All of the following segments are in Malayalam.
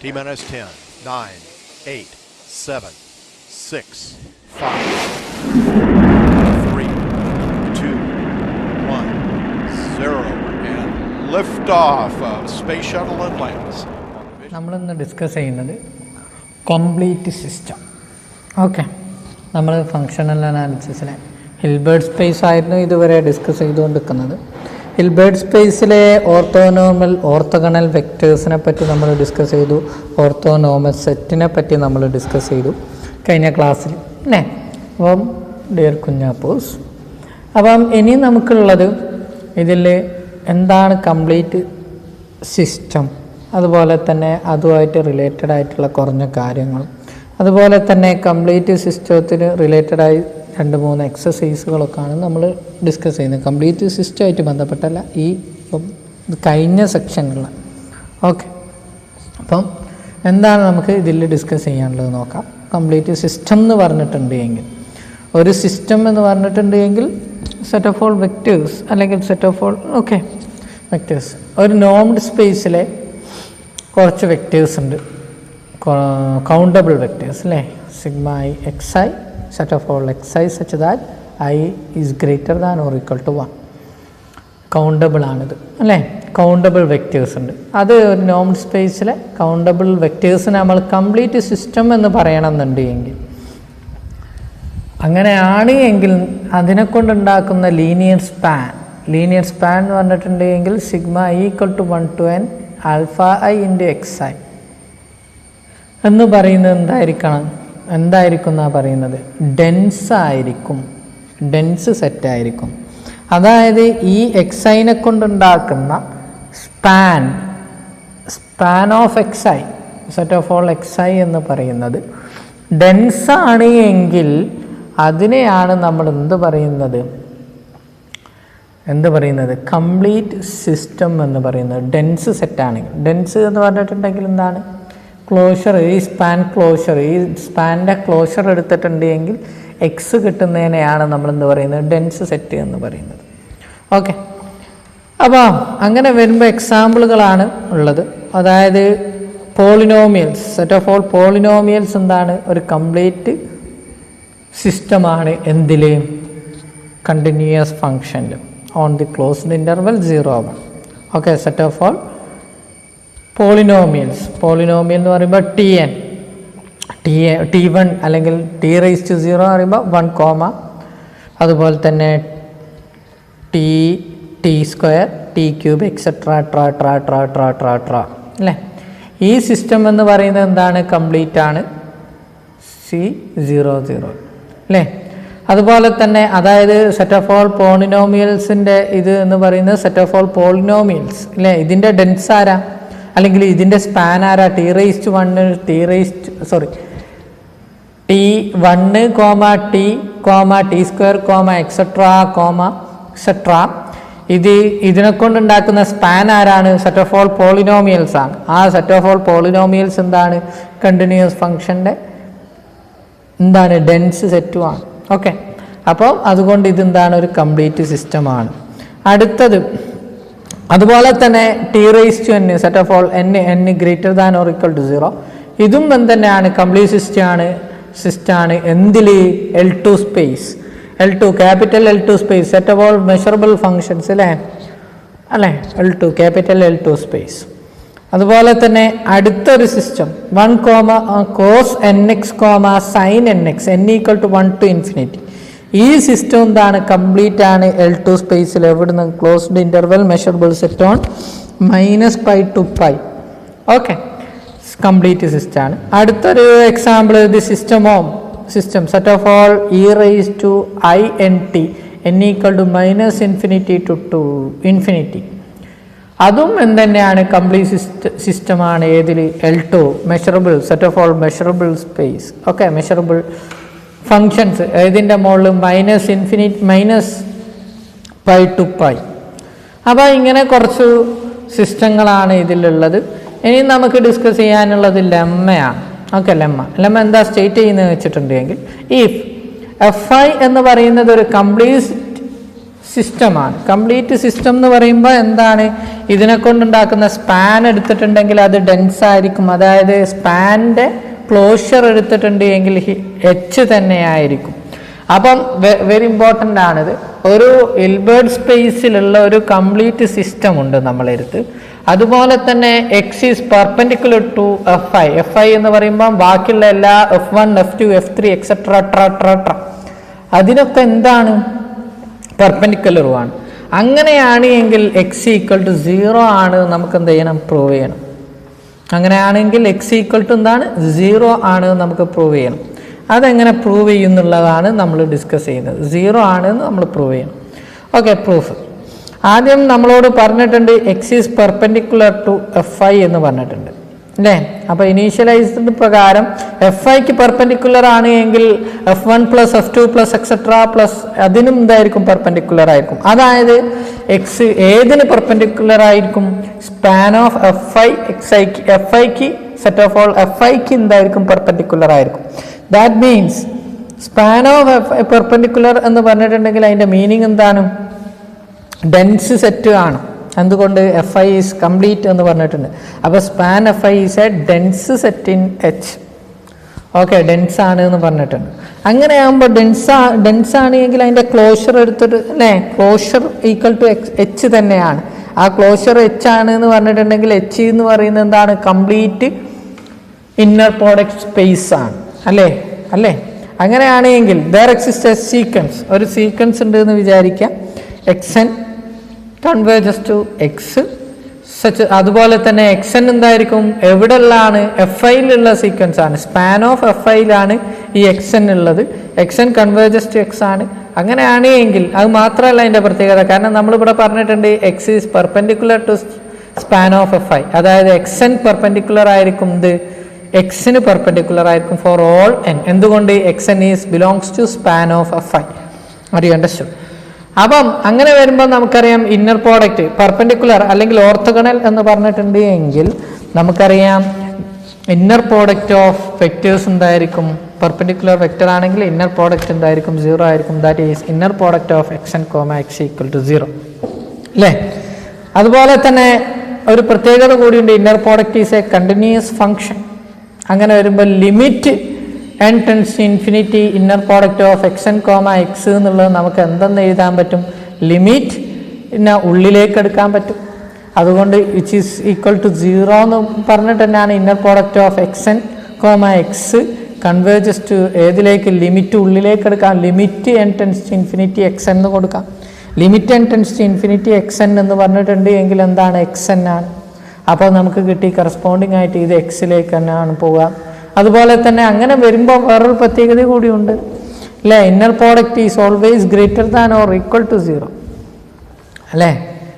T minus 10, 9, 8, 7, 6, 5, 4, 3, 2, 1, 0. And liftoff of Space Shuttle Atlantis. നമ്മളിന്ന് ഡിസ്കസ് ചെയ്യുന്നത് കംപ്ലീറ്റ് സിസ്റ്റം. ഓക്കെ, നമ്മൾ ഫങ്ഷണൽ അനാലിസിസിനെ ഹിൽബേർട്ട് സ്പേസ് ആയിരുന്നു ഇതുവരെ ഡിസ്കസ് ചെയ്തുകൊണ്ടിരിക്കുന്നത്. ഹിൽബേർട്ട് സ്പേസിലെ ഓർത്തോഗണൽ വെക്റ്റേഴ്സിനെ പറ്റി നമ്മൾ ഡിസ്കസ് ചെയ്തു. ഓർത്തോനോമൽ സെറ്റിനെ പറ്റി നമ്മൾ ഡിസ്കസ് ചെയ്തു കഴിഞ്ഞ ക്ലാസ്സിൽ അല്ലേ. അപ്പം ഡിയർ കുഞ്ഞാപ്പൂസ്, അപ്പം ഇനി നമുക്കുള്ളത് ഇതിൽ എന്താണ് കംപ്ലീറ്റ് സിസ്റ്റം, അതുപോലെ തന്നെ അതുമായിട്ട് റിലേറ്റഡ് ആയിട്ടുള്ള കുറഞ്ഞ കാര്യങ്ങൾ, അതുപോലെ തന്നെ കംപ്ലീറ്റ് സിസ്റ്റത്തിന് റിലേറ്റഡായി 2-3 എക്സസൈസുകളൊക്കെയാണ് നമ്മൾ ഡിസ്കസ് ചെയ്യുന്നത്. കംപ്ലീറ്റ് സിസ്റ്റമായിട്ട് ബന്ധപ്പെട്ടല്ല, ഈ കഴിഞ്ഞ സെക്ഷനിലുള്ള. ഓക്കെ, അപ്പം എന്താണ് നമുക്ക് ഇതിൽ ഡിസ്കസ് ചെയ്യാനുള്ളത് നോക്കാം. കംപ്ലീറ്റ് സിസ്റ്റം എന്ന് പറഞ്ഞിട്ടുണ്ട് എങ്കിൽ, ഒരു സിസ്റ്റം എന്ന് പറഞ്ഞിട്ടുണ്ട് എങ്കിൽ സെറ്റ് ഓഫ് ഓൾ വെക്റ്റേഴ്സ് അല്ലെങ്കിൽ സെറ്റ് ഓഫ് ഓൾ വെക്റ്റേഴ്സ്. ഒരു നോംഡ് സ്പേസിലെ കുറച്ച് വെക്റ്റേഴ്സ് ഉണ്ട്, കൗണ്ടബിൾ വെക്റ്റേഴ്സ് അല്ലേ. Sigma i x i, set of all x i such that i is greater than or equal to 1. Countable ആണിത് അല്ലേ. കൗണ്ടബിൾ വെക്റ്റേഴ്സ് ഉണ്ട്. അത് ഒരു നോംഡ് സ്പേസിലെ കൗണ്ടബിൾ വെക്റ്റേഴ്സിനെ നമ്മൾ കംപ്ലീറ്റ് സിസ്റ്റം എന്ന് പറയണമെന്നുണ്ടെങ്കിൽ, അങ്ങനെയാണ് എങ്കിൽ അതിനെ കൊണ്ടുണ്ടാക്കുന്ന ലീനിയർ സ്പാൻ എന്ന് പറഞ്ഞിട്ടുണ്ടെങ്കിൽ sigma equal to 1 to n alpha i into x i എന്ന് പറയുന്നത് എന്തായിരിക്കും എന്നാണ് പറയുന്നത്, ഡെൻസ് സെറ്റായിരിക്കും. അതായത് ഈ എക്സ് ഐനെ കൊണ്ടുണ്ടാക്കുന്ന span of X i, set of all x i എന്ന് പറയുന്നത് ഡെൻസാണ് എങ്കിൽ അതിനെയാണ് നമ്മൾ എന്ത് പറയുന്നത് കംപ്ലീറ്റ് സിസ്റ്റം എന്ന് പറയുന്നത്. ഡെൻസ് സെറ്റാണെങ്കിൽ, ഡെൻസ് എന്ന് പറഞ്ഞിട്ടുണ്ടെങ്കിൽ എന്താണ്, ക്ലോഷർ, ഈ സ്പാനിൻ്റെ ക്ലോഷർ എടുത്തിട്ടുണ്ടെങ്കിൽ എക്സ് കിട്ടുന്നതിനെയാണ് നമ്മൾ എന്ത് പറയുന്നത്, ഡെൻസ് സെറ്റ് എന്ന് പറയുന്നത്. ഓക്കെ, അപ്പോൾ അങ്ങനെ വരുമ്പോൾ എക്സാമ്പിളുകളാണ് ഉള്ളത്. അതായത് polynomials, set of all polynomials എന്താണ്, ഒരു കംപ്ലീറ്റ് സിസ്റ്റമാണ്. എന്തിൽ, കണ്ടിന്യൂസ് ഫങ്ഷനിൽ on the closed interval 0-1. Okay, set of all polynomial എന്ന് പറയുമ്പോൾ T1 അല്ലെങ്കിൽ T⁻0 പറയുമ്പോൾ 1, അതുപോലെ തന്നെ T² T³ എക്സെട്ര അല്ലേ. ഈ സിസ്റ്റം എന്ന് പറയുന്നത് എന്താണ്, കംപ്ലീറ്റ് ആണ്, C00 അല്ലേ. അതുപോലെ തന്നെ അതായത് സെറ്റ് ഓഫ് ഓൾ പോളിനോമിയൽസിൻ്റെ ഇത് എന്ന് പറയുന്നത് സെറ്റ് ഓഫ് ഓൾ പോളിനോമിയൽസ് അല്ലേ. ഇതിൻ്റെ ഡെൻസ് ആരാ, അല്ലെങ്കിൽ ഇതിൻ്റെ സ്പാൻ ആരാ, T1, T1, T², എക്സെട്ര. ഇതിനെ കൊണ്ടുണ്ടാക്കുന്ന സ്പാൻ ആരാണ്, സെറ്റ് ഓഫ് ഓൾ പോളിനോമിയൽസ് ആണ്. ആ സെറ്റ് ഓഫ് ഓൾ പോളിനോമിയൽസ് എന്താണ്, കണ്ടിന്യൂസ് ഫംഗ്ഷൻ്റെ എന്താണ്, ഡെൻസ് സെറ്റുമാണ്. ഓക്കെ, അപ്പോൾ അതുകൊണ്ട് ഇതെന്താണ്, ഒരു കംപ്ലീറ്റ് സിസ്റ്റമാണ്. അടുത്തത് അതുപോലെ തന്നെ T⁻n, set of all n greater than or equal to 0. ഇതും തന്നെയാണ്, കംപ്ലീറ്റ് സിസ്റ്റമാണ്. എന്തിൽ, L2 space, capital L2 space, set of all measurable functions അല്ലേ ക്യാപിറ്റൽ L2 സ്പേസ്. അതുപോലെ തന്നെ അടുത്തൊരു system 1, cos nx, sin nx, n equal to 1 to infinity. ഈ സിസ്റ്റം എന്താണ്, കംപ്ലീറ്റ് ആണ്. L2 സ്പേസിൽ എവിടുന്ന്, closed interval measurable set on -π to π. Okay, complete സിസ്റ്റമാണ്. അടുത്തൊരു example, the system set of all e⁻int, n equal to -∞ to ∞. അതും എന്തുതന്നെയാണ്, കംപ്ലീറ്റ് സിസ്റ്റമാണ്. ഏതിൽ, L2 measurable, set of all measurable space. Okay, measurable functions ഇതിൻ്റെ മുകളിൽ -π to π. അപ്പോൾ ഇങ്ങനെ കുറച്ച് സിസ്റ്റങ്ങളാണ് ഇതിലുള്ളത്. ഇനി നമുക്ക് ഡിസ്കസ് ചെയ്യാനുള്ളത് ലെമ്മയാണ്. ഓക്കെ, ലെമ്മ എന്താ സ്റ്റേറ്റ് ചെയ്യുന്നത് വെച്ചിട്ടുണ്ടെങ്കിൽ, ഇഫ് Fi എന്ന് പറയുന്നത് ഒരു കംപ്ലീറ്റ് സിസ്റ്റമാണ്. കംപ്ലീറ്റ് സിസ്റ്റം എന്ന് പറയുമ്പോൾ എന്താണ്, ഇതിനെ കൊണ്ടുണ്ടാക്കുന്ന സ്പാൻ എടുത്തിട്ടുണ്ടെങ്കിൽ അത് ഡെൻസ് ആയിരിക്കും. അതായത് സ്പാനിൻ്റെ ക്ലോഷർ എടുത്തിട്ടുണ്ട് എങ്കിൽ എച്ച് തന്നെയായിരിക്കും. അപ്പം വെരി ഇമ്പോർട്ടൻ്റ് ആണിത്. ഒരു ഹിൽബേർട്ട് സ്പേസിലുള്ള ഒരു കംപ്ലീറ്റ് സിസ്റ്റം ഉണ്ട് നമ്മളെടുത്ത്. അതുപോലെ തന്നെ x is perpendicular to f i. F i എന്ന് പറയുമ്പോൾ ബാക്കിയുള്ള എല്ലാ F1, F2, F3 എക്സെട്ര അതിനൊക്കെ എന്താണ്, പെർപെൻഡിക്കുലറുമാണ്. അങ്ങനെയാണ് എങ്കിൽ എക്സ് ഈക്വൽ ടു 0 ആണ് നമുക്ക് എന്ത് ചെയ്യണം, പ്രൂവ് ചെയ്യണം. അങ്ങനെയാണെങ്കിൽ എക്സ് ഈക്വൽ ടു എന്താണ്, 0 ആണ് നമുക്ക് പ്രൂവ് ചെയ്യണം. അതെങ്ങനെ പ്രൂവ് ചെയ്യുന്നുള്ളതാണ് നമ്മൾ ഡിസ്കസ് ചെയ്യുന്നത്. 0 ആണെന്ന് നമ്മൾ പ്രൂവ് ചെയ്യണം. ഓക്കെ, പ്രൂഫ് ആദ്യം നമ്മളോട് പറഞ്ഞിട്ടുണ്ട് x is perpendicular to f i എന്ന് പറഞ്ഞിട്ടുണ്ട് അല്ലേ. അപ്പോൾ ഇനീഷ്യലൈസ്ഡ് പ്രകാരം എഫ് ഐക്ക് പെർപെൻഡിക്കുലർ ആണ് എങ്കിൽ F1 plus F2 plus etcetera plus അതിനും എന്തായിരിക്കും, പെർപെൻഡിക്കുലർ ആയിരിക്കും. അതായത് എക്സ് ഏതിന് പെർപെൻഡിക്കുലർ ആയിരിക്കും, സ്പാൻ ഓഫ് എഫ് ഐക്ക് സെറ്റ് ഓഫ് ഓൾ എഫ് ഐക്ക് എന്തായിരിക്കും, പെർപെൻഡിക്കുലർ ആയിരിക്കും. That means span of perpendicular എന്ന് പറഞ്ഞിട്ടുണ്ടെങ്കിൽ അതിൻ്റെ മീനിങ് എന്താണ്, ഡെൻസ് സെറ്റ് ആണ്. എന്തുകൊണ്ട്, എഫ് ഐ ഈസ് കംപ്ലീറ്റ് എന്ന് പറഞ്ഞിട്ടുണ്ട്. അപ്പോൾ span F I is A dense set in H. Okay, dense ആണ് എന്ന് പറഞ്ഞിട്ടുണ്ട്. അങ്ങനെയാകുമ്പോൾ ഡെൻസ് ആണെങ്കിൽ അതിൻ്റെ ക്ലോഷർ എടുത്തിട്ട് അല്ലേ, ക്ലോഷർ ഈക്വൽ ടു എച്ച് തന്നെയാണ്. ആ ക്ലോഷർ എച്ച് ആണ് എന്ന് പറഞ്ഞിട്ടുണ്ടെങ്കിൽ എച്ച് എന്ന് പറയുന്നത് എന്താണ്, കംപ്ലീറ്റ് ഇന്നർ പ്രോഡക്റ്റ് സ്പേസ് ആണ് അല്ലേ. അങ്ങനെയാണെങ്കിൽ ദർ എക്സിസ്റ്റ് എ സീക്വൻസ്, ഒരു സീക്വൻസ് ഉണ്ട് എന്ന് വിചാരിക്കാം. X converges to x such. അതുപോലെ തന്നെ എക്സ് എൻ എന്തായിരിക്കും, എവിടെയുള്ളതാണ്, എഫ് ഐയിലുള്ള സീക്വൻസ് ആണ്. സ്പാൻ ഓഫ് എഫ് ഐയിലാണ് ഈ എക്സ് എൻ ഉള്ളത്. X n converges to x ആണ്. അങ്ങനെയാണ് എങ്കിൽ അത് മാത്രമല്ല അതിൻ്റെ പ്രത്യേകത. കാരണം നമ്മളിവിടെ പറഞ്ഞിട്ടുണ്ട് x is perpendicular to span of f i. അതായത് എക്സ് എൻ പെർപെൻഡിക്കുലർ ആയിരിക്കും, എക്സിന് പെർപെൻഡിക്കുലർ ആയിരിക്കും ഫോർ ഓൾ എൻ. എന്തുകൊണ്ട്, x n is belongs to span of f i. Are you understood? അപ്പം അങ്ങനെ വരുമ്പോൾ നമുക്കറിയാം ഇന്നർ പ്രോഡക്റ്റ് പെർപെൻഡിക്കുലർ അല്ലെങ്കിൽ ഓർത്തോഗണൽ എന്ന് പറഞ്ഞിട്ടുണ്ട് എങ്കിൽ നമുക്കറിയാം ഇന്നർ പ്രോഡക്റ്റ് ഓഫ് വെക്റ്റേഴ്സ് എന്തായിരിക്കും, പെർപെൻഡിക്കുലർ വെക്റ്റർ ആണെങ്കിൽ ഇന്നർ പ്രോഡക്റ്റ് എന്തായിരിക്കും, 0 ആയിരിക്കും. That is inner product of x n comma X equal to 0 അല്ലേ. അതുപോലെ തന്നെ ഒരു പ്രത്യേകത കൂടിയുണ്ട്, inner product is a continuous function. അങ്ങനെ വരുമ്പോൾ limit n tends to infinity inner product of x n comma x എന്നുള്ളത് നമുക്ക് എന്തെന്ന് എഴുതാൻ പറ്റും, ലിമിറ്റ് ഉള്ളിലേക്ക് എടുക്കാൻ പറ്റും. അതുകൊണ്ട് വിച്ച് ഈസ് ഈക്വൽ ടു 0 എന്ന് പറഞ്ഞിട്ട് തന്നെയാണ് inner product of x n comma x converges to ഏതിലേക്ക്, ലിമിറ്റ് ഉള്ളിലേക്ക് എടുക്കാം. Limit n tends to infinity x എന്ന് കൊടുക്കാം. Limit n tends to infinity x n എന്ന് പറഞ്ഞിട്ടുണ്ട് എങ്കിൽ എന്താണ്, എക്സ് എൻ ആണ്. അപ്പോൾ നമുക്ക് കിട്ടി കറസ്പോണ്ടിങ് ആയിട്ട് ഇത് എക്സിലേക്ക് തന്നെയാണ് പോവുക. അതുപോലെ തന്നെ അങ്ങനെ വരുമ്പോൾ വേറൊരു പ്രത്യേകത കൂടിയുണ്ട് അല്ലേ, inner product is always greater than or equal to 0 അല്ലേ.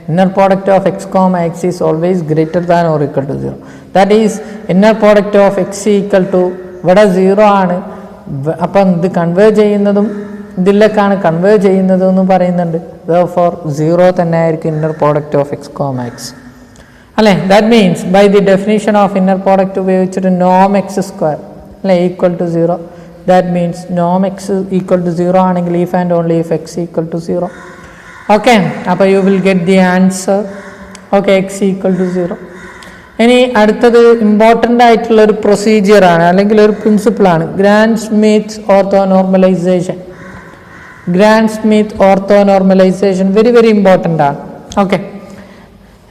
Inner product of x comma x is always greater than or equal to 0. That is inner product of x equal to ഇവിടെ 0 ആണ്. അപ്പം ഇത് കൺവേ ചെയ്യുന്നതും ഇതിലേക്കാണ് കൺവേ ചെയ്യുന്നതും എന്ന് പറയുന്നുണ്ട്. ഫോർ 0 തന്നെ ആയിരിക്കും inner product of x comma x അല്ലേ. That means by the definition of inner product ഉപയോഗിച്ചിട്ട് നോം എക്സ് സ്ക്വയർ അല്ലേ ഈക്വൽ ടു 0. ദാറ്റ് മീൻസ് നോം എക്സ് ഈക്വൽ ടു 0 ആണെങ്കിൽ if and only if x equal to 0. Okay, അപ്പോൾ you will get the answer. Okay, x equal to 0. ഇനി അടുത്തത് ഇമ്പോർട്ടൻ്റ് ആയിട്ടുള്ള ഒരു പ്രൊസീജിയറാണ് അല്ലെങ്കിൽ ഒരു പ്രിൻസിപ്പിളാണ്, Gram Schmidt orthonormalization. Gram Schmidt ഓർത്തോനോർമലൈസേഷൻ very very important ആണ്. ഓക്കെ,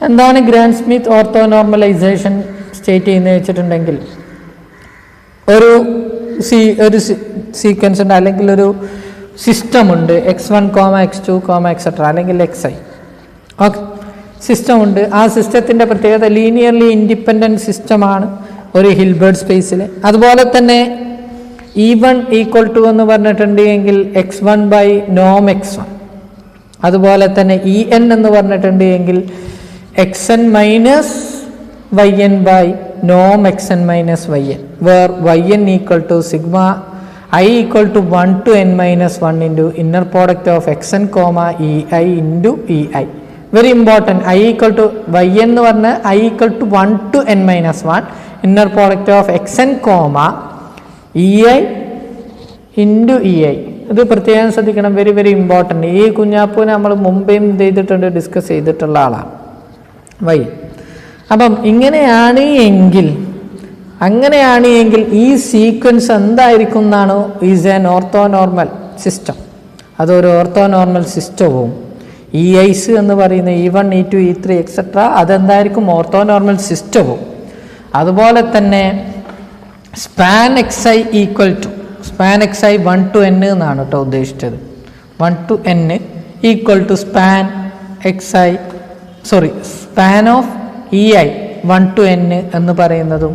എന്താണ് ഗ്രാൻഡ് സ്മിത്ത് ഓർത്തോനോർമലൈസേഷൻ സ്റ്റേറ്റ് ചെയ്യുന്നത് വെച്ചിട്ടുണ്ടെങ്കിൽ ഒരു സീക്വൻസ് ഉണ്ട് അല്ലെങ്കിൽ ഒരു സിസ്റ്റം ഉണ്ട്, x1, x2, എക്സെട്ര അല്ലെങ്കിൽ xi. ഓക്കെ, സിസ്റ്റം ഉണ്ട്. ആ സിസ്റ്റത്തിൻ്റെ പ്രത്യേകത ലീനിയർലി ഇൻഡിപെൻഡൻറ്റ് സിസ്റ്റമാണ് ഒരു ഹിൽബേർട്ട് സ്പേസിൽ. അതുപോലെ തന്നെ E1 ഈക്വൽ ടു എന്ന് പറഞ്ഞിട്ടുണ്ട് എങ്കിൽ x1 ബൈ നോം x1. അതുപോലെ തന്നെ En എന്ന് പറഞ്ഞിട്ടുണ്ട് എങ്കിൽ xn മൈനസ് yn ബൈ നോം xn minus yn, where yn equal to sigma I equal to 1 to n minus 1 into inner product of xn comma ei into ei. Very important. I equal to yn എന്ന് പറഞ്ഞാൽ I equal to 1 to n minus 1 inner product of xn comma ei into ei ഇത് പ്രത്യേകം ശ്രദ്ധിക്കണം, വെരി വെരി ഇമ്പോർട്ടൻറ്റ്. ഈ കുഞ്ഞാപ്പൂനെ നമ്മൾ മുമ്പേയും എന്ത് ചെയ്തിട്ടുണ്ട്, ഡിസ്കസ് ചെയ്തിട്ടുള്ള ആളാണ് വൈ. അപ്പം അങ്ങനെയാണ് എങ്കിൽ ഈ സീക്വൻസ് എന്തായിരിക്കും എന്നാണ്, ഈസ് ആൻ ഓർത്തോനോർമൽ സിസ്റ്റം. അതൊരു ഓർത്തോനോർമൽ സിസ്റ്റവും ഇ ഐസ് എന്ന് പറയുന്ന E1 E2 E3 etcetera അതെന്തായിരിക്കും, orthonormal സിസ്റ്റവും. അതുപോലെ തന്നെ span x i equal to span x i 1 to n എന്നാണ് കേട്ടോ ഉദ്ദേശിച്ചത്. 1 to n equal to span of EI 1 to n എന്ന് പറയുന്നതും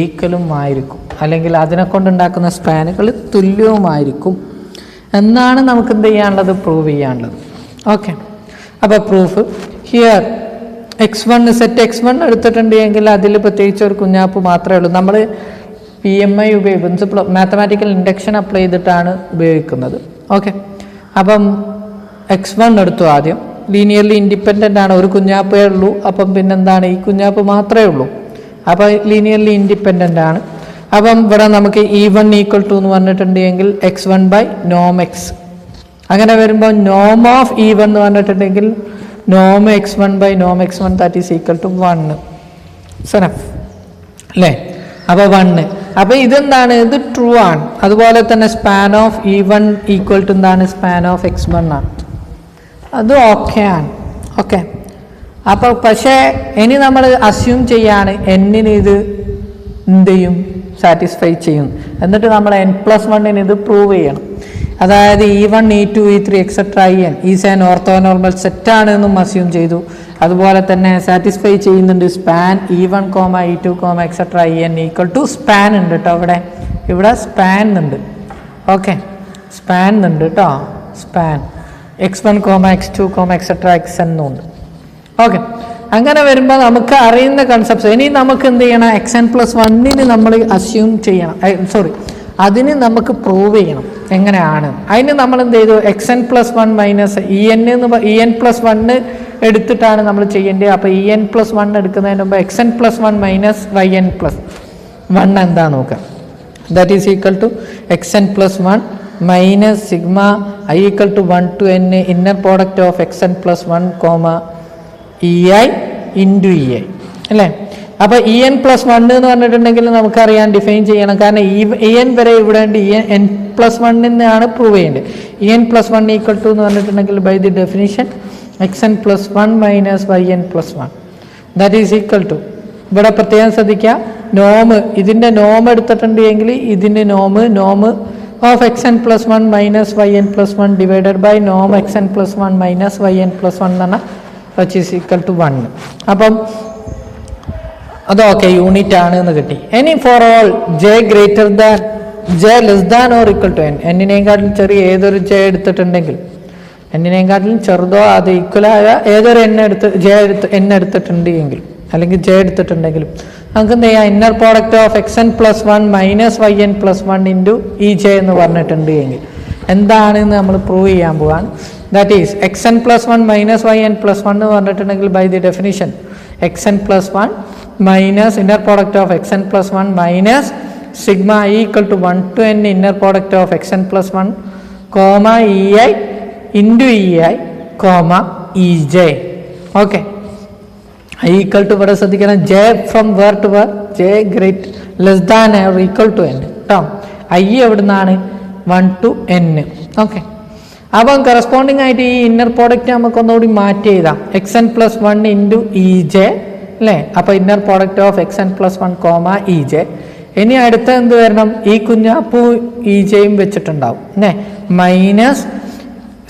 ഈക്വലും ആയിരിക്കും, അല്ലെങ്കിൽ അതിനെ കൊണ്ടുണ്ടാക്കുന്ന സ്പാനുകൾ തുല്യവുമായിരിക്കും എന്നാണ് നമുക്ക് എന്ത് ചെയ്യാനുള്ളത്, പ്രൂവ് ചെയ്യാനുള്ളത്. ഓക്കെ, അപ്പോൾ proof here x1 set x1 എടുത്തിട്ടുണ്ട് എങ്കിൽ അതിൽ പ്രത്യേകിച്ച് ഒരു കുഞ്ഞാപ്പ് മാത്രമേ ഉള്ളൂ. നമ്മൾ PMI principle mathematical induction apply ചെയ്തിട്ടാണ് ഉപയോഗിക്കുന്നത്. ഓക്കെ, അപ്പം x1 എടുത്തു ആദ്യം, ലീനിയർലി ഇൻഡിപെൻഡൻ്റ് ആണ്, ഒരു കുഞ്ഞാപ്പേ ഉള്ളൂ. അപ്പം പിന്നെന്താണ്, ഈ കുഞ്ഞാപ്പ് മാത്രമേ ഉള്ളൂ, അപ്പോൾ ലീനിയർലി ഇൻഡിപെൻഡൻ്റ് ആണ്. അപ്പം ഇവിടെ നമുക്ക് E1 ഈക്വൽ ടു എന്ന് പറഞ്ഞിട്ടുണ്ടെങ്കിൽ x1 ബൈ നോം എക്സ്. അങ്ങനെ വരുമ്പോൾ നോം ഓഫ് E1 എന്ന് പറഞ്ഞിട്ടുണ്ടെങ്കിൽ നോം x1 ബൈ നോം x1 that is equal to 1 അല്ലേ. അപ്പോൾ 1, അപ്പോൾ ഇതെന്താണ്, ഇത് ട്രൂ ആണ്. അതുപോലെ തന്നെ span of E1 equal to എന്താണ്, സ്പാൻ ഓഫ് x1 ആണ്, അത് ഓക്കെ ആണ്. ഓക്കെ, അപ്പോൾ പക്ഷേ ഇനി നമ്മൾ അസ്യൂം ചെയ്യാണ് എന്നിന് ഇത് എന്ത് ചെയ്യും, സാറ്റിസ്ഫൈ ചെയ്യും. എന്നിട്ട് നമ്മൾ n+1 ഇത് പ്രൂവ് ചെയ്യണം. അതായത് E1 E2 E3 etcetera En is an orthonormal സെറ്റാണ് എന്നും അസ്യൂം ചെയ്തു. അതുപോലെ തന്നെ സാറ്റിസ്ഫൈ ചെയ്യുന്നുണ്ട് span E1, E2, etcetera En equal to span ഉണ്ട് കേട്ടോ. ഇവിടെ സ്പാൻ ഉണ്ട്. ഓക്കെ, സ്പാൻ ഉണ്ട് കേട്ടോ, span x1, x2, etcetera xn എന്നുണ്ട്. ഓക്കെ, അങ്ങനെ വരുമ്പോൾ നമുക്ക് അറിയുന്ന കൺസെപ്റ്റ്സ് ഇനി നമുക്ക് എന്ത് ചെയ്യണം, xn+1 നമ്മൾ അസ്യൂം ചെയ്യണം, അതിന് നമുക്ക് പ്രൂവ് ചെയ്യണം എങ്ങനെയാണ്. അതിന് നമ്മൾ എന്ത് ചെയ്തു, xn+1 മൈനസ് En+1 എടുത്തിട്ടാണ് നമ്മൾ ചെയ്യേണ്ടത്. അപ്പോൾ En+1 എടുക്കുന്നതിന് മുമ്പ് xn+1 മൈനസ് yn+1 എന്താ നോക്കാം. That is equal to xn+1 minus sigma I equal to 1 to n inner product of xn+1 EI into EI അല്ലേ. അപ്പോൾ En+1 എന്ന് പറഞ്ഞിട്ടുണ്ടെങ്കിൽ നമുക്കറിയാൻ ഡിഫൈൻ ചെയ്യണം, കാരണം En വരെ ഇവിടെ ഉണ്ട്, n+1 ആണ് പ്രൂവ് ചെയ്യേണ്ടത്. En+1 ഈക്വൽ ടു എന്ന് പറഞ്ഞിട്ടുണ്ടെങ്കിൽ by the definition xn+1 minus yn+1 that is equal to, ഇവിടെ പ്രത്യേകം ശ്രദ്ധിക്കുക, ഇതിൻ്റെ നോം എടുത്തിട്ടുണ്ട് എങ്കിൽ ഇതിൻ്റെ നോം of xn+1 minus yn+1 divided by നോം xn+1 മൈനസ് yn+1 എന്ന് പറഞ്ഞാൽ which is equal to 1. അപ്പം അതൊക്കെ യൂണിറ്റ് ആണ് എന്ന് കിട്ടി. ഇനി for all j less than or equal to n, എന്നിനേക്കാട്ടിലും ചെറിയ ഏതൊരു j എടുത്തിട്ടുണ്ടെങ്കിൽ, എന്നിനേക്കാട്ടിലും ചെറുതോ അത് ഈക്വലായ ഏതൊരു n എടുത്തിട്ടുണ്ട് എങ്കിൽ, അല്ലെങ്കിൽ j എടുത്തിട്ടുണ്ടെങ്കിലും നമുക്ക് എന്ത് ചെയ്യാം, inner product of xn+1 minus yn+1 into EJ എന്ന് പറഞ്ഞിട്ടുണ്ട് എങ്കിൽ എന്താണെന്ന് നമ്മൾ പ്രൂവ് ചെയ്യാൻ പോവാണ്. That is xn+1 minus yn+1 എന്ന് പറഞ്ഞിട്ടുണ്ടെങ്കിൽ by the definition xn+1 minus inner product of xn+1 minus sigma I equal to 1 to n inner product of xn+1 EI into EI EJ. Okay, I equal to ഇവിടെ ശ്രദ്ധിക്കണം, j from where to where, j great less than or equal to n കേട്ടോ. I എവിടെ നിന്നാണ്, 1 to n. ഓക്കെ, അപ്പം കറസ്പോണ്ടിങ് ആയിട്ട് ഈ ഇന്നർ പ്രോഡക്റ്റ് നമുക്ക് ഒന്നുകൂടി മാറ്റി എഴുതാം, xn+1 ഇൻറ്റു EJ അല്ലേ. അപ്പോൾ inner product of xn+1 EJ. ഇനി അടുത്ത എന്ത് വരണം, ഈ കുഞ്ഞാപ്പൂ EJയും വെച്ചിട്ടുണ്ടാവും അല്ലേ, minus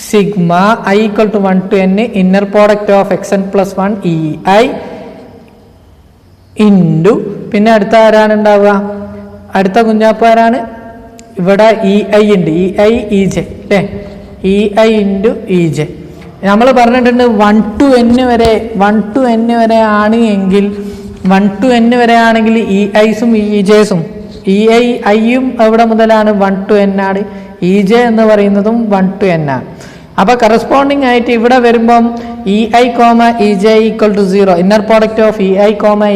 sigma I equal to 1 to n inner product of xn+1 EI into, പിന്നെ അടുത്ത ആരാണ് ഉണ്ടാവുക, അടുത്ത കുഞ്ഞാപ്പ് ആരാണ്, ഇവിടെ EI ഉണ്ട്, EI EJ അല്ലേ, EI ഇൻറ്റു EJ. നമ്മൾ പറഞ്ഞിട്ടുണ്ട് 1 to n വരെ ആണ് എങ്കിൽ, 1 to n വരെ ആണെങ്കിൽ EIസും EJസും, EIയും എവിടെ മുതലാണ് 1 to n ആണ്, EJ എന്ന് പറയുന്നതും 1 to n ആണ്. അപ്പോൾ കറസ്പോണ്ടിങ് ആയിട്ട് ഇവിടെ വരുമ്പം EI, EJ equal to 0, inner product of EI,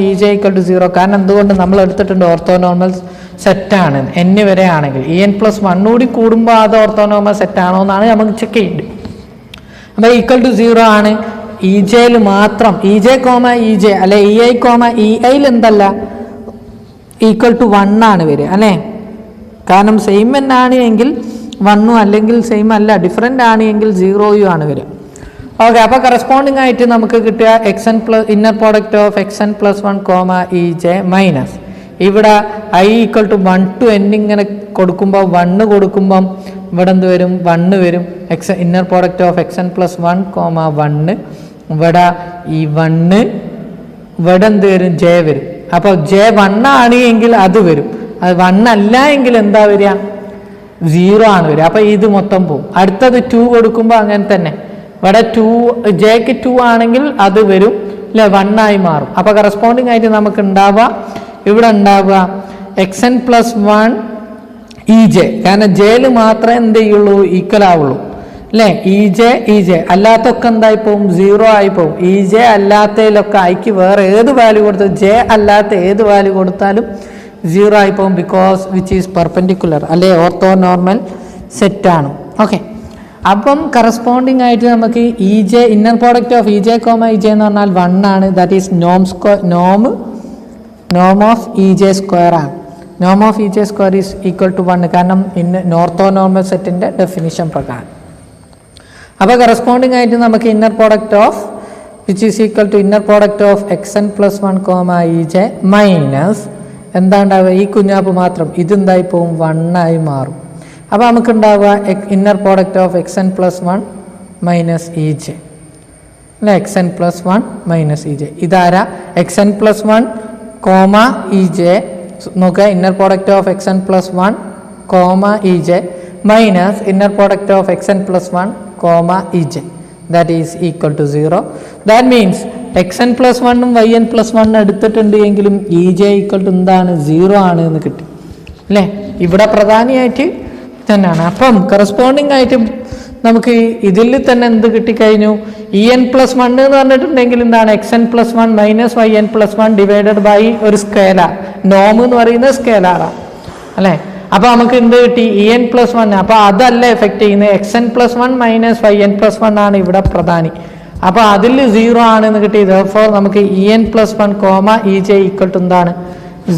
EJ equal to 0. കാരണം എന്തുകൊണ്ട് നമ്മൾ എടുത്തിട്ടുണ്ട് ഓർത്തോനോർമൽ സെറ്റാണ് n വരെ ആണെങ്കിൽ. En+1 കൂടി കൂടുമ്പോൾ അത് ഓർത്തോനോർമൽ സെറ്റാണോ എന്നാണ് നമുക്ക് ചെക്ക് ചെയ്യേണ്ടത്. അപ്പോൾ ഈക്വൽ ടു 0 ആണ്. EJയിൽ മാത്രം EJ, EJ അല്ലെ EI, EIയിൽ എന്തല്ല ഈക്വൽ ടു 1 ആണ് വരിക അല്ലേ. കാരണം സെയിം ആണ് എങ്കിൽ 1 അല്ലെങ്കിൽ സെയിം അല്ല ഡിഫറെൻ്റ് ആണ് എങ്കിൽ 0 ആണ് വരിക. ഓക്കെ, അപ്പോൾ കറസ്പോണ്ടിങ് ആയിട്ട് നമുക്ക് കിട്ടുക xn plus inner product of xn+1, EJ minus ഇവിടെ I equal to 1 to n ഇങ്ങനെ കൊടുക്കുമ്പോൾ 1 കൊടുക്കുമ്പം ഇവിടെ എന്ത് വരും 1 വരും. ഇന്നർ പ്രോഡക്റ്റ് ഓഫ് xn+1, 1 ഇവിടെ ഈ 1 ഇവിടെ എന്ത് വരും J വരും. അപ്പോൾ J 1 ആണ് എങ്കിൽ അത് വരും, അത് 1 അല്ല എങ്കിൽ എന്താ വരിക 0 ആണ് വരിക. അപ്പോൾ ഇത് മൊത്തം പോകും. അടുത്തത് 2 കൊടുക്കുമ്പോൾ അങ്ങനെ തന്നെ ഇവിടെ Jക്ക് 2 ആണെങ്കിൽ അത് വരും അല്ലെ 1 ആയി മാറും. അപ്പോൾ കറസ്പോണ്ടിങ് ആയിട്ട് നമുക്ക് ഇവിടെ ഉണ്ടാവുക xn+1 EJ, കാരണം ജെയിൽ മാത്രമേ എന്ത് ചെയ്യുള്ളൂ ഈക്വൽ ആവുള്ളൂ അല്ലേ. EJ അല്ലാത്തൊക്കെ എന്തായി പോകും 0 ആയി പോകും. EJ അല്ലാത്തതിലൊക്കെ ഐക്ക് വേറെ ഏത് വാല്യൂ കൊടുത്താലും J അല്ലാത്ത ഏത് വാല്യൂ കൊടുത്താലും 0 ആയി പോകും. ബിക്കോസ് വിച്ച് ഈസ് പെർപെൻഡിക്കുലർ അല്ലെ ഓർത്തോനോർമൽ സെറ്റാണ്. ഓക്കെ, അപ്പം കറസ്പോണ്ടിങ് ആയിട്ട് നമുക്ക് EJ inner product of EJ, EJ എന്ന് പറഞ്ഞാൽ 1 ആണ്. ദാറ്റ് ഈസ് നോം ഓഫ് EJ സ്ക്വയർ ആണ്. നോം of EJ square is equal to 1 കാരണം ഓർത്തോനോർമൽ സെറ്റിൻ്റെ ഡെഫിനിഷൻ പ്രകാരം. അപ്പോൾ കറസ്പോണ്ടിങ് ആയിട്ട് നമുക്ക് inner product of which is equal to inner product of xn+1, EJ minus എന്താ ഉണ്ടാവുക ഈ കുഞ്ഞാപ്പ് മാത്രം ഇതെന്തായി പോവും 1 ആയി മാറും. അപ്പോൾ നമുക്ക് ഉണ്ടാവുക inner product of xn+1 minus EJ അല്ലെ. xn+1 മൈനസ് EJ ഇതാരാ xn+1, EJ നോക്കുക. Inner product of xn+1, EJ minus inner product of xn+1, EJ that is equal to 0. that means xn+1 ഉം yn+1 എടുത്തിട്ടുണ്ട് എങ്കിലും EJ ഈക്വൽ ടു എന്താണ് 0 ആണ് എന്ന് കിട്ടി അല്ലേ. ഇവിടെ പ്രധാനമായിട്ട് തന്നെയാണ്. അപ്പം കറസ്പോണ്ടിങ് ആയിട്ട് നമുക്ക് ഇതിൽ തന്നെ എന്ത് കിട്ടിക്കഴിഞ്ഞു En+1 എന്ന് പറഞ്ഞിട്ടുണ്ടെങ്കിൽ എന്താണ് xn+1 minus yn+1 divided by ഒരു സ്കെയിലാർ. നോം എന്ന് പറയുന്നത് സ്കെയിലാറാണ് അല്ലേ. അപ്പോൾ നമുക്ക് എന്ത് കിട്ടി En+1. അപ്പോൾ അതല്ല എഫക്റ്റ് ചെയ്യുന്നത് xn+1 മൈനസ് yn+1 ആണ് ഇവിടെ പ്രധാനി. അപ്പോൾ അതിൽ 0 ആണെന്ന് കിട്ടി. therefore നമുക്ക് En+1, EJ ഈക്വൽ ടു എന്താണ്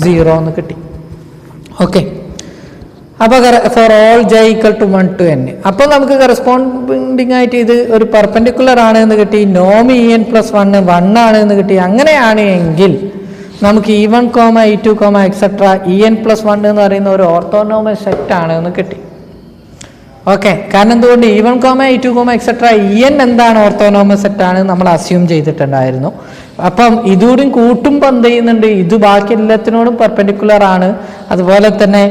0 എന്ന് കിട്ടി. ഓക്കെ, അപ്പോൾ for all J equal to 1 to n. അപ്പോൾ നമുക്ക് കറസ്പോണ്ടിങ് ആയിട്ട് ഇത് ഒരു പെർപെൻഡിക്കുലർ ആണ് എന്ന് കിട്ടി. നോം En+1 1 ആണ് എന്ന് കിട്ടി. അങ്ങനെയാണ് എങ്കിൽ നമുക്ക് E1, E2, എക്സെട്ര En+1 എന്ന് പറയുന്ന ഒരു ഓർത്തോനോമൽ സെറ്റ് ആണ് എന്ന് കിട്ടി. ഓക്കെ, കാരണം എന്തുകൊണ്ട് E1, E2, എക്സെട്ര En എന്താണ് ഓർത്തോനോമൽ സെറ്റ് ആണ് നമ്മൾ അസ്യൂം ചെയ്തിട്ടുണ്ടായിരുന്നു. അപ്പം ഇതുകൂടി കൂട്ടുമ്പോൾ എന്ത് ചെയ്യുന്നുണ്ട് ഇത് ബാക്കി എല്ലാത്തിനോടും പെർപെൻഡിക്കുലർ ആണ്. അതുപോലെ തന്നെ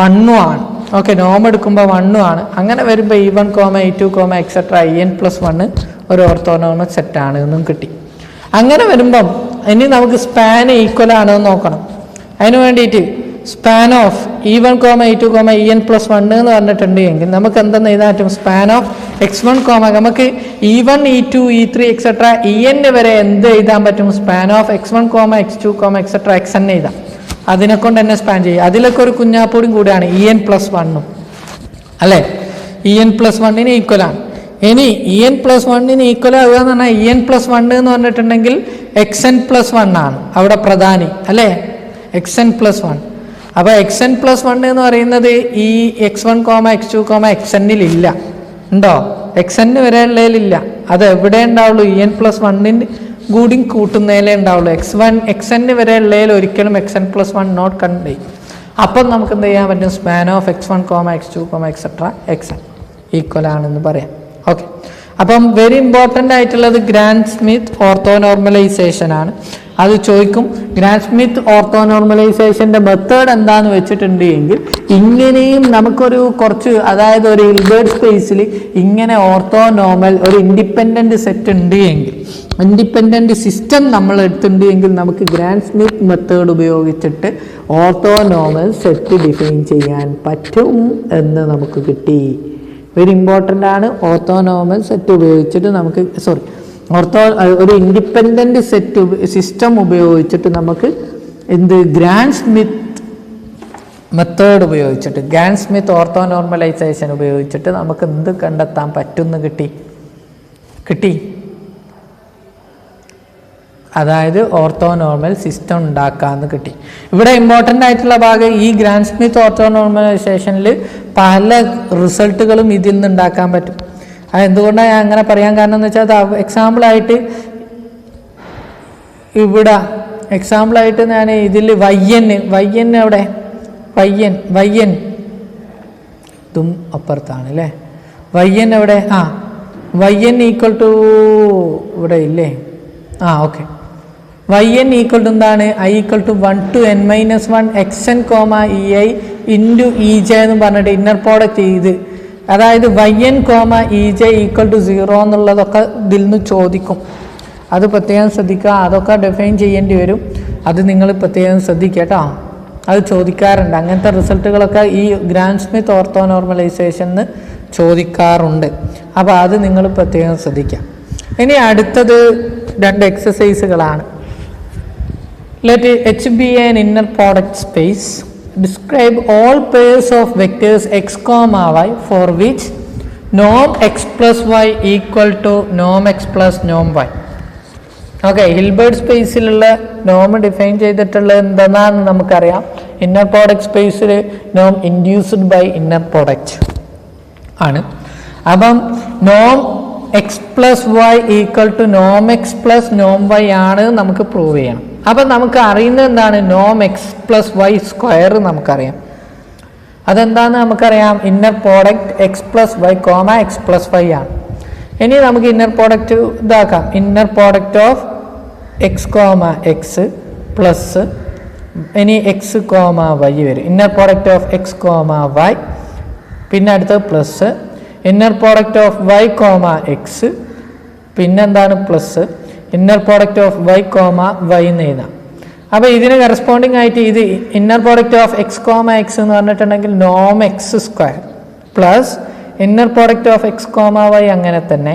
1 ആണ്. ഓക്കെ, നോം എടുക്കുമ്പോൾ 1 ആണ്. അങ്ങനെ വരുമ്പോൾ E1, E2, എക്സെട്ര En+1 ഒരു ഓർത്തോനോമൽ സെറ്റ് ആണ് എന്നും കിട്ടി. അങ്ങനെ വരുമ്പം ഇനി നമുക്ക് സ്പാൻ ഈക്വൽ ആണോ എന്ന് നോക്കണം. അതിന് വേണ്ടിയിട്ട് span of E1, E2, En+1 എന്ന് പറഞ്ഞിട്ടുണ്ട് എങ്കിൽ നമുക്ക് എന്തെന്ന് എഴുതാൻ പറ്റും സ്പാൻ ഓഫ് x1, നമുക്ക് E1, E2, E3 etcetera En വരെ എന്ത് എഴുതാൻ പറ്റും span of x1, x2, etcetera xn എഴുതാം. അതിനെ കൊണ്ട് തന്നെ സ്പാൻ ചെയ്യും. അതിലൊക്കെ ഒരു കുഞ്ഞാപ്പൂടും കൂടെയാണ് En+1 അല്ലേ. En+1 ഈക്വലാണ്. ഇനി En+1 ഈക്വൽ ആവുക എന്ന് പറഞ്ഞാൽ En+1 എന്ന് പറഞ്ഞിട്ടുണ്ടെങ്കിൽ xn+1 ആണ് അവിടെ പ്രധാനി അല്ലേ. xn+1. അപ്പോൾ xn+1 എന്ന് പറയുന്നത് ഈ x1, x2, xn ഇല്ല ഉണ്ടോ. xn വരെ ഉള്ളതിലില്ല. അത് എവിടെ ഉണ്ടാവുള്ളൂ En+1 കൂടി കൂട്ടുന്നതിലേ ഉണ്ടാവുള്ളൂ. xn വരെ ഉള്ളതിൽ ഒരിക്കലും xn+1 നോട്ട് കണ്ടേ. അപ്പം നമുക്ക് എന്ത് ചെയ്യാൻ പറ്റും span of x1, x2, etcetera xn equal ആണെന്ന് പറയാം. ഓക്കെ, അപ്പം വെരി ഇമ്പോർട്ടൻ്റ് ആയിട്ടുള്ളത് ഗ്രാൻഡ് സ്മിത്ത് ഓർത്തോനോർമലൈസേഷൻ ആണ്. അത് ചോദിക്കും. ഗ്രാൻഡ് സ്മിത്ത് ഓർത്തോനോർമലൈസേഷൻ്റെ മെത്തേഡ് എന്താണെന്ന് വെച്ചിട്ടുണ്ട് എങ്കിൽ ഇങ്ങനെയും നമുക്കൊരു കുറച്ച് അതായത് ഒരു ഹിൽബേർട്ട് സ്പേസിൽ ഇങ്ങനെ ഓർത്തോനോർമൽ ഒരു ഇൻഡിപെൻഡൻറ്റ് സെറ്റ് ഉണ്ട് എങ്കിൽ ഇൻഡിപെൻഡൻറ്റ് സിസ്റ്റം നമ്മൾ എടുത്തിട്ടുണ്ട് എങ്കിൽ നമുക്ക് ഗ്രാൻഡ് സ്മിത്ത് മെത്തേഡ് ഉപയോഗിച്ചിട്ട് ഓർത്തോനോർമൽ സെറ്റ് ഡിഫൈൻ ചെയ്യാൻ പറ്റും എന്ന് നമുക്ക് കിട്ടി. വെരി ഇമ്പോർട്ടൻ്റ് ആണ്. ഓർത്തോനോമൽ സെറ്റ് ഉപയോഗിച്ചിട്ട് നമുക്ക് ഒരു ഇൻഡിപെൻഡൻറ്റ് സിസ്റ്റം ഉപയോഗിച്ചിട്ട് നമുക്ക് ഗ്രാൻഡ് സ്മിത്ത് മെത്തേഡ് ഉപയോഗിച്ചിട്ട് ഗ്രാൻഡ് സ്മിത്ത് ഓർത്തോനോർമലൈസേഷൻ ഉപയോഗിച്ചിട്ട് നമുക്ക് എന്ത് കണ്ടെത്താൻ പറ്റുമെന്ന് കിട്ടി. അതായത് ഓർത്തോനോർമൽ സിസ്റ്റം ഉണ്ടാക്കാമെന്ന് കിട്ടി. ഇവിടെ ഇമ്പോർട്ടൻ്റ് ആയിട്ടുള്ള ഭാഗം ഈ ഗ്രാൻഡ് സ്മിത്ത് ഓർത്തോനോർമലൈസേഷനിൽ പല റിസൾട്ടുകളും ഇതിൽ നിന്ന് ഉണ്ടാക്കാൻ പറ്റും. അത് എന്തുകൊണ്ടാണ് ഞാൻ അങ്ങനെ പറയാൻ കാരണം എന്ന് വെച്ചാൽ എക്സാമ്പിളായിട്ട് ഞാൻ ഇതിൽ വയ്യൻ എവിടെ വയ്യൻ ഇതും അപ്പുറത്താണ് അല്ലേ. വയ്യൻ എവിടെ? വയ്യൻ ഈക്വൽ ടു ഇവിടെ ഇല്ലേ? ഓക്കെ. yn ഈക്വൽ ടു എന്താണ്? i equal to 1 to n - 1 xn, ei into ej എന്ന് പറഞ്ഞിട്ട് ഇന്നർ പ്രോഡക്റ്റ് ചെയ്ത്, അതായത് yn, ej ഈക്വൽ ടു 0 എന്നുള്ളതൊക്കെ ഇതിൽ നിന്ന് ചോദിക്കും. അത് പ്രത്യേകം ശ്രദ്ധിക്കുക. അതൊക്കെ ഡിഫൈൻ ചെയ്യേണ്ടി വരും. അത് നിങ്ങൾ പ്രത്യേകം ശ്രദ്ധിക്കുക കേട്ടോ. അത് ചോദിക്കാറുണ്ട്. അങ്ങനത്തെ റിസൾട്ടുകളൊക്കെ ഈ ഗ്രാൻഡ് സ്മിത്ത് ഓർത്തോനോർമലൈസേഷന് ചോദിക്കാറുണ്ട്. അപ്പോൾ അത് നിങ്ങൾ പ്രത്യേകം ശ്രദ്ധിക്കുക. ഇനി അടുത്തത് 2 എക്സസൈസുകളാണ്. Let H be an inner product space. Describe all pairs of vectors x, y for which norm x plus y equal to norm x plus norm y. Okay, Hilbert സ്പേസിലുള്ള Noam define ചെയ്തിട്ടുള്ളത് എന്താണെന്ന് നമുക്കറിയാം. ഇന്നർ പ്രോഡക്റ്റ് സ്പേസിൽ നോം ഇൻഡ്യൂസ്ഡ് ബൈ ഇന്നർ പ്രോഡക്റ്റ് ആണ്. അപ്പം നോം X plus Y equal to Noam X plus Noam Y ആണ് നമുക്ക് പ്രൂവ് ചെയ്യണം. അപ്പം നമുക്ക് അറിയുന്നത് എന്താണ്? നോം എക്സ് പ്ലസ് വൈ സ്ക്വയർ നമുക്കറിയാം. അതെന്താണെന്ന് നമുക്കറിയാം. Inner product X plus Y comma X plus Y ആണ്. ഇനി നമുക്ക് ഇന്നർ പ്രോഡക്റ്റ് ഇതാക്കാം. Inner product of x comma X plus ഇനി എക്സ് കോമ വൈ വരും. Inner product of x comma y, പിന്നെ അടുത്തത് plus inner product of y comma x, പിന്നെന്താണ് plus inner product of y comma y എന്ന് എഴുതാം. അപ്പോൾ ഇതിന് കറസ്പോണ്ടിങ് ആയിട്ട് ഇത് inner product of x comma x എന്ന് പറഞ്ഞിട്ടുണ്ടെങ്കിൽ നോം x square plus inner product of x comma y അങ്ങനെ തന്നെ.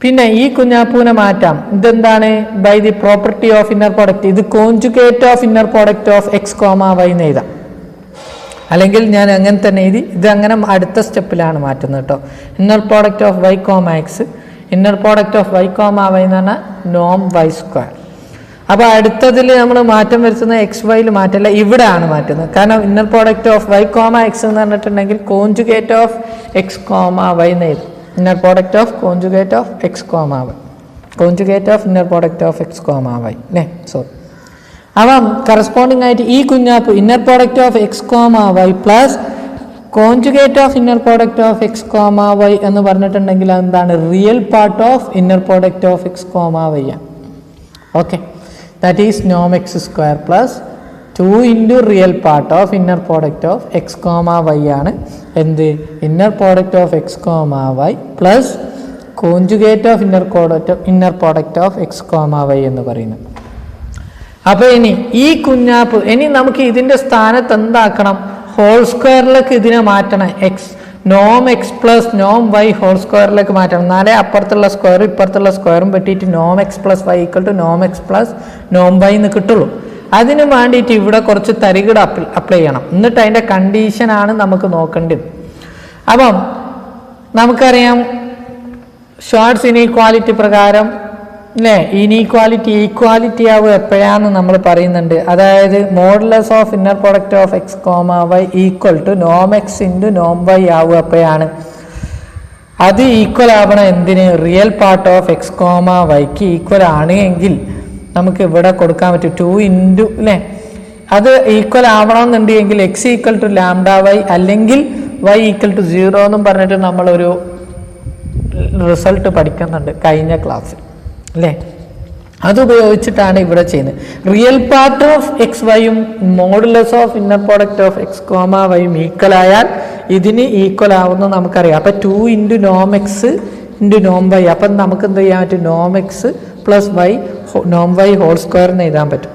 പിന്നെ ഈ കുഞ്ഞാപ്പൂനെ മാറ്റാം. ഇതെന്താണ്? By the property of inner product. ഇത് conjugate of inner product of x comma y എന്ന് എഴുതാം. അല്ലെങ്കിൽ ഞാൻ അങ്ങനെ തന്നെ എഴുതി. ഇത് അങ്ങനെ അടുത്ത സ്റ്റെപ്പിലാണ് മാറ്റുന്നത് കേട്ടോ. Inner product of y comma x, inner product of y comma y എന്ന് പറഞ്ഞാൽ നോം വൈ സ്ക്വയർ. അപ്പോൾ അടുത്തതിൽ നമ്മൾ മാറ്റം വരുത്തുന്നത് എക്സ് വൈയിൽ മാറ്റല്ല, ഇവിടെയാണ് മാറ്റുന്നത്. കാരണം inner product of y comma x എന്ന് പറഞ്ഞിട്ടുണ്ടെങ്കിൽ conjugate of x comma y എന്ന് എഴുതും. Inner product of conjugate of x comma y, conjugate of inner product of x comma y അല്ലേ. അപ്പം കറസ്പോണ്ടിങ് ആയിട്ട് ഈ കുഞ്ഞാപ്പ് inner product of x comma y plus conjugate of inner product of x comma y എന്ന് പറഞ്ഞിട്ടുണ്ടെങ്കിൽ എന്താണ്? Real part of inner product of x comma y ആണ്. ഓക്കെ, ദാറ്റ് ഈസ് നോം x square plus 2 into real part of inner product of x comma y ആണ് എന്ത്? Inner product of x comma y plus conjugate of inner product of x comma y എന്ന് പറയുന്നത്. അപ്പോൾ ഇനി ഈ കുഞ്ഞാപ്പ് ഇനി നമുക്ക് ഇതിൻ്റെ സ്ഥാനത്ത് എന്താക്കണം? ഹോൾ സ്ക്വയറിലേക്ക് ഇതിനെ മാറ്റണം. നോം എക്സ് പ്ലസ് നോം വൈ ഹോൾ സ്ക്വയറിലേക്ക് മാറ്റണം. എന്നാലേ അപ്പുറത്തുള്ള സ്ക്വയറും ഇപ്പുറത്തുള്ള സ്ക്വയറും പറ്റിയിട്ട് നോം X plus Y equal to Noam X plus Noam Y എന്ന് കിട്ടുള്ളൂ. അതിന് വേണ്ടിയിട്ട് ഇവിടെ കുറച്ച് തരികിട അപ്ലൈ ചെയ്യണം. എന്നിട്ട് അതിൻ്റെ കണ്ടീഷനാണ് നമുക്ക് നോക്കേണ്ടത്. അപ്പം നമുക്കറിയാം ഷോർട്ട്സ് ഇനീക്വാലിറ്റി പ്രകാരം അല്ലേ, ഈക്വാലിറ്റി ആവുക എപ്പോഴാന്ന് നമ്മൾ പറയുന്നുണ്ട്. അതായത് modulus of inner product of x comma Y equal to Noam X into Noam Y ആവുക എപ്പോഴാണ്? അത് ഈക്വൽ ആവണം എന്തിന്? Real part of x comma വൈക്ക് ഈക്വൽ ആണ് എങ്കിൽ നമുക്ക് ഇവിടെ കൊടുക്കാൻ പറ്റും 2 ഇൻറ്റു അല്ലേ. അത് ഈക്വൽ ആവണമെന്നുണ്ടെങ്കിൽ x equal to lambda y അല്ലെങ്കിൽ വൈ ഈക്വൽ ടു 0 എന്നും പറഞ്ഞിട്ട് നമ്മളൊരു റിസൾട്ട് പഠിക്കുന്നുണ്ട് കഴിഞ്ഞ ക്ലാസ്സിൽ അല്ലേ. അതുപയോഗിച്ചിട്ടാണ് ഇവിടെ ചെയ്യുന്നത്. Real part of X വൈയും modulus of inner product of x comma വൈയും equal ആയാൽ ഇതിന് ഈക്വൽ ആവുന്ന നമുക്കറിയാം. അപ്പം 2 ഇൻറ്റു നോം എക്സ് ഇൻറ്റു നോം വൈ. അപ്പം നമുക്ക് എന്ത് ചെയ്യാൻ പറ്റും? നോം എക്സ് പ്ലസ് വൈ നോം വൈ ഹോൾ സ്ക്വയർ എന്ന് എഴുതാൻ പറ്റും.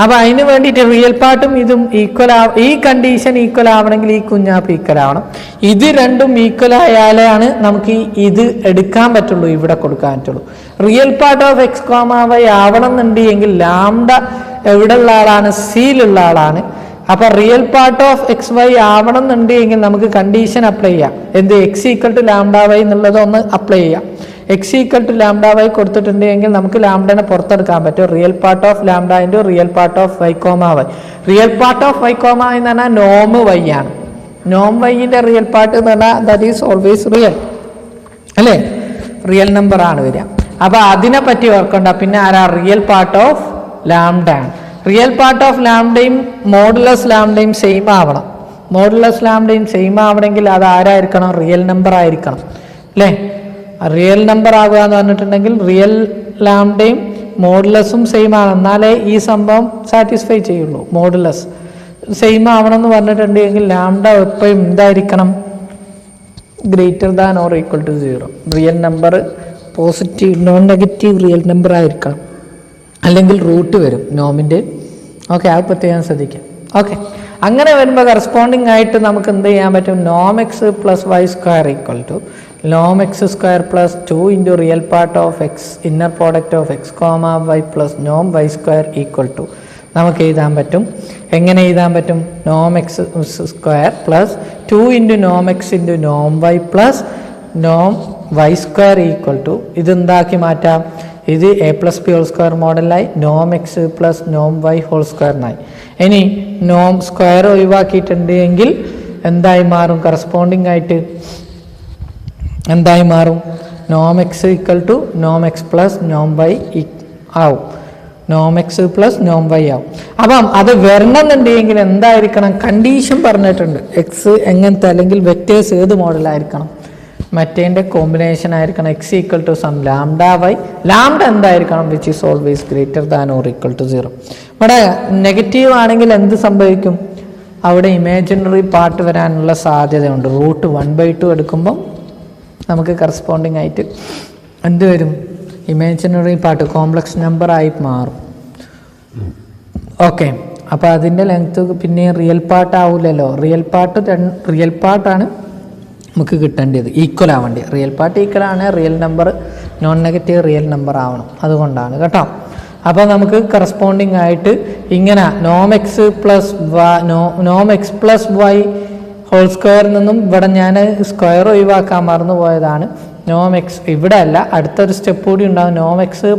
അപ്പോൾ അതിന് വേണ്ടിയിട്ട് റിയൽ പാർട്ടും ഇതും ഈക്വൽ ഈ കണ്ടീഷൻ ഈക്വൽ ആവണമെങ്കിൽ ഈ കുഞ്ഞാപ്പ് ഈക്വൽ ആവണം. ഇത് രണ്ടും ഈക്വൽ ആയാലാണ് നമുക്ക് ഇത് എടുക്കാൻ പറ്റുള്ളൂ, ഇവിടെ കൊടുക്കാൻ പറ്റുള്ളൂ. Real part of x comma y ആവണം എന്നുണ്ടെങ്കിൽ ലാംഡ എവിടെ ഉള്ള ആളാണ്? സിയിലുള്ള ആളാണ്. അപ്പൊ real part of x y ആവണം എന്നുണ്ടെങ്കിൽ നമുക്ക് കണ്ടീഷൻ അപ്ലൈ ചെയ്യാം. എന്ത്? X equal to lambda y എന്നുള്ളത് ഒന്ന് അപ്ലൈ ചെയ്യാം. X equal to lambda y കൊടുത്തിട്ടുണ്ടെങ്കിൽ നമുക്ക് ലാംഡനെ പുറത്തെടുക്കാൻ പറ്റും. Real part of lambda into real part of y comma y. Real part of y comma എന്ന് പറഞ്ഞാൽ നോം വൈ ആണ്. നോം വൈൻ്റെ റിയൽ പാർട്ട് എന്ന് പറഞ്ഞാൽ ദാറ്റ് ഈസ് ഓൾവേസ് റിയൽ അല്ലേ? റിയൽ നമ്പർ ആണ് വരിക. അപ്പൊ അതിനെ പറ്റി ഓർക്കണ്ട. പിന്നെ ആരാ? റിയൽ പാർട്ട് ഓഫ് ലാംഡ ആണ്. റിയൽ പാർട്ട് ഓഫ് ലാംഡയും മോഡുലസ് ലാംഡയും സെയിം ആവണം. മോഡുലസ് ലാംഡയും സെയിം ആവണമെങ്കിൽ അത് ആരായിരിക്കണം? റിയൽ നമ്പർ ആയിരിക്കണം അല്ലേ? റിയൽ നമ്പർ ആകുക എന്ന് പറഞ്ഞിട്ടുണ്ടെങ്കിൽ റിയൽ ലാംഡയും മോഡുലസും സെയിം ആണ്, എന്നാലേ ഈ സംഭവം സാറ്റിസ്ഫൈ ചെയ്യുള്ളൂ. മോഡുലസ് സെയിം ആവണം എന്ന് പറഞ്ഞിട്ടുണ്ടെങ്കിൽ ലാംഡ എപ്പോഴും എന്തായിരിക്കണം? Greater than or equal to 0. Real number positive non negative real number ആയിരിക്കണം, അല്ലെങ്കിൽ റൂട്ട് വരും നോമിൻ്റെ. ഓക്കെ, അത് പ്രത്യേകം ശ്രദ്ധിക്കാം. ഓക്കെ, അങ്ങനെ വരുമ്പോൾ കറസ്പോണ്ടിങ് ആയിട്ട് നമുക്ക് എന്ത് ചെയ്യാൻ പറ്റും? നോം X plus Y square equal to Noam x square plus 2 into real part of X inner product of x comma y plus Noam Y square equal to നമുക്ക് എഴുതാൻ പറ്റും. എങ്ങനെ എഴുതാൻ പറ്റും? നോം x square plus 2 into Noam X into Noam Y plus Noam Y square equal to ഇതെന്താക്കി മാറ്റാം? ഇത് A plus B whole square മോഡലായി Noam X plus Noam Y whole സ്ക്വയറിനായി. ഇനി നോം സ്ക്വയർ ഒഴിവാക്കിയിട്ടുണ്ടെങ്കിൽ എന്തായി മാറും? കറസ്പോണ്ടിങ് ആയിട്ട് എന്തായി മാറും? നോം x equal to Noam X plus Noam Y ആവും. നോം എക്സ് പ്ലസ് നോം വൈ ആവും. അപ്പം അത് വരണമെന്നുണ്ടെങ്കിൽ എന്തായിരിക്കണം? കണ്ടീഷൻ പറഞ്ഞിട്ടുണ്ട്. എക്സ് എങ്ങനത്തെ അല്ലെങ്കിൽ വെക്റ്റേഴ്സ് ഏത് മോഡലായിരിക്കണം? മറ്റേൻ്റെ കോമ്പിനേഷൻ ആയിരിക്കണം. X equal to some lambda y. Lambda എന്തായിരിക്കണം? Which is always greater than or equal to 0. ഇവിടെ നെഗറ്റീവ് ആണെങ്കിൽ എന്ത് സംഭവിക്കും? അവിടെ ഇമാജിനറി പാർട്ട് വരാനുള്ള സാധ്യതയുണ്ട്. റൂട്ട് 1/2 എടുക്കുമ്പം നമുക്ക് കറസ്പോണ്ടിങ് ആയിട്ട് എന്ത് വരും? ഇമാജിനറി പാർട്ട് കോംപ്ലക്സ് നമ്പർ ആയി മാറും. ഓക്കെ, അപ്പോൾ അതിൻ്റെ ലെങ്ത്ത് പിന്നെ റിയൽ പാർട്ട് ആവില്ലല്ലോ. റിയൽ പാർട്ടാണ് നമുക്ക് കിട്ടേണ്ടത്, ഈക്വൽ ആവേണ്ടത്. റിയൽ പാർട്ട് ഈക്വൽ ആണ്, real number non negative real number ആവണം. അതുകൊണ്ടാണ് കേട്ടോ. അപ്പോൾ നമുക്ക് കറസ്പോണ്ടിങ് ആയിട്ട് ഇങ്ങനെ നോം എക്സ് പ്ലസ് വൈ ഹോൾ സ്ക്വയറിൽ നിന്നും ഇവിടെ ഞാൻ സ്ക്വയർ ഒഴിവാക്കാൻ മറന്നു പോയതാണ്. നോം എക്സ് ഇവിടെ അല്ല, അടുത്തൊരു സ്റ്റെപ്പ് കൂടി ഉണ്ടാകും. നോം X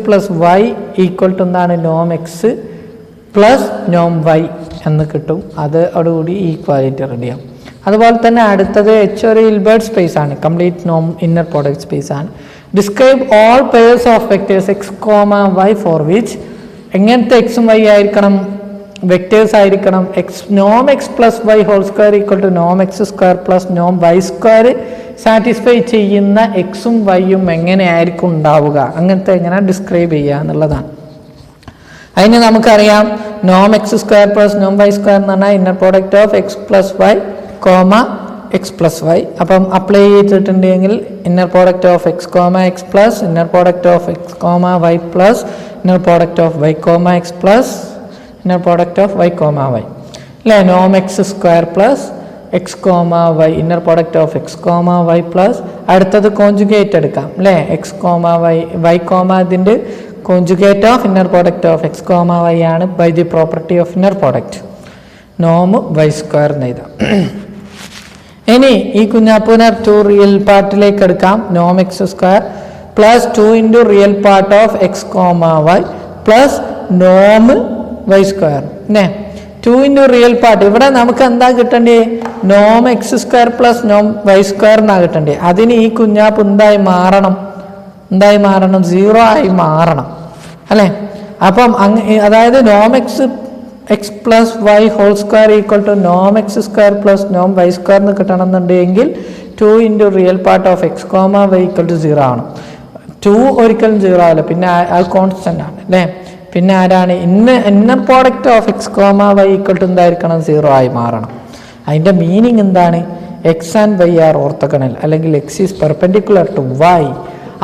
plus Y equal to എന്താണ്? നോം എക്സ് പ്ലസ് നോം വൈ എന്ന് കിട്ടും. അതോടുകൂടി ഈക്വാലിറ്റി റെഡിയാവും. അതുപോലെ തന്നെ അടുത്തത് എച്ച് ഒരു ഹിൽബർട്ട് സ്പേസ് ആണ്. കംപ്ലീറ്റ് നോം ഇന്നർ പ്രോഡക്റ്റ് സ്പേസ് ആണ്. Describe all pairs of vectors X comma Y four which എങ്ങനത്തെ എക്സും വൈ ആയിരിക്കണം? വെക്ടേഴ്സ് ആയിരിക്കണം. നോം X plus Y whole square equal to Noam x square plus Noam Y square satisfy ചെയ്യുന്ന എക്സും വൈയും എങ്ങനെയായിരിക്കും ഉണ്ടാവുക? അങ്ങനത്തെ എങ്ങനെ ഡിസ്ക്രൈബ് ചെയ്യുക എന്നുള്ളതാണ്. അതിന് നമുക്കറിയാം നോം എക്സ് സ്ക്വയർ പ്ലസ് നോം വൈ സ്ക്വയർ എന്ന് പറഞ്ഞാൽ inner product of X plus Y comma X plus Y. അപ്പം അപ്ലൈ ചെയ്തിട്ടുണ്ടെങ്കിൽ inner product of x comma X plus inner product of x comma y plus inner product of y comma X plus inner product of y comma y അല്ലേ? നോം x square plus X comma Y inner product of x comma y plus അടുത്തത് കോഞ്ചുഗേറ്റ് എടുക്കാം അല്ലേ? എക്സ് കോമ വൈ കോമ ഇതിൻ്റെ conjugate of inner product of x comma y ആണ് by the property of inner product Noam Y square എന്ന് എഴുതാം. ഇനി ഈ കുഞ്ഞാപ്പൂനെ 2 റിയൽ പാർട്ടിലേക്ക് എടുക്കാം. നോം x square plus 2 into real part of x comma y plus Noam Y square. 2 into real part ഇവിടെ നമുക്ക് എന്താ കിട്ടണ്ടേ? നോം എക്സ് സ്ക്വയർ പ്ലസ് നോം വൈ സ്ക്വയർ എന്നാണ് കിട്ടണ്ടേ. അതിന് ഈ കുഞ്ഞാപ്പ് എന്തായി മാറണം? 0 ആയി മാറണം അല്ലേ? അപ്പം അതായത് നോം X plus Y whole square equal to Noam x square plus Noam Y square എന്ന് കിട്ടണമെന്നുണ്ടെങ്കിൽ 2 into real part of x comma Y equal to 0 ആണ്. 2 ഒരിക്കലും 0 ആവില്ല, പിന്നെ അത് കോൺസ്റ്റന്റ് ആണ് അല്ലേ? പിന്നെ ആരാണ്? Inner product of x comma Y equal to എന്തായിരിക്കണം? 0 ആയി മാറണം. അതിൻ്റെ മീനിങ് എന്താണ്? X and why are orthogonal അല്ലെങ്കിൽ X is perpendicular to Y.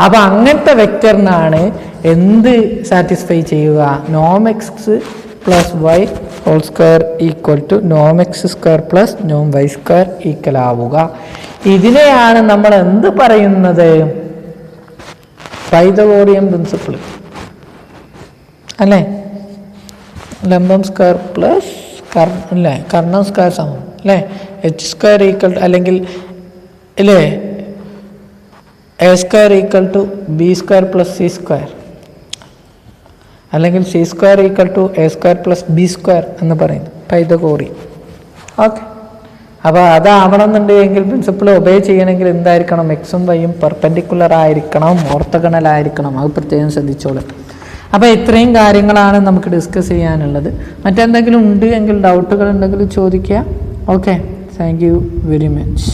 അപ്പോൾ അങ്ങനത്തെ വെക്ടറിനാണ് എന്ത് സാറ്റിസ്ഫൈ ചെയ്യുക? നോം X plus Y whole square equal to Noam x square plus Noam Y square equal ആവുക. ഇതിനെയാണ് നമ്മൾ എന്ത് പറയുന്നത്? പൈതഗോറിയൻ പ്രിൻസിപ്പിൾ അല്ലേ? ലംബം സ്ക്വയർ പ്ലസ് അല്ലേ കർണം സ്ക്വയർ സമം അല്ലേ? എച്ച് സ്ക്വയർ ഈക്വൽ അല്ലെങ്കിൽ അല്ലേ a square equal to b square plus c square അല്ലെങ്കിൽ c square equal to a square plus b square എന്ന് പറയുന്നത് പൈതഗോറിയൻ. ഓക്കെ, അപ്പോൾ അതാവണമെന്നുണ്ടെങ്കിൽ പ്രിൻസിപ്പിൾ ഒബേ ചെയ്യണമെങ്കിൽ എന്തായിരിക്കണം? എക്സും വൈയും പെർപെൻഡിക്കുലർ ആയിരിക്കണം, ഓർത്തഗണൽ ആയിരിക്കണം. അത് പ്രത്യേകം ശ്രദ്ധിച്ചോളൂ. അപ്പോൾ ഇത്രയും കാര്യങ്ങളാണ് നമുക്ക് ഡിസ്കസ് ചെയ്യാനുള്ളത്. മറ്റെന്തെങ്കിലും ഉണ്ട് എങ്കിൽ ഡൗട്ടുകൾ ഉണ്ടെങ്കിൽ ചോദിക്കുക. Okay, thank you very much.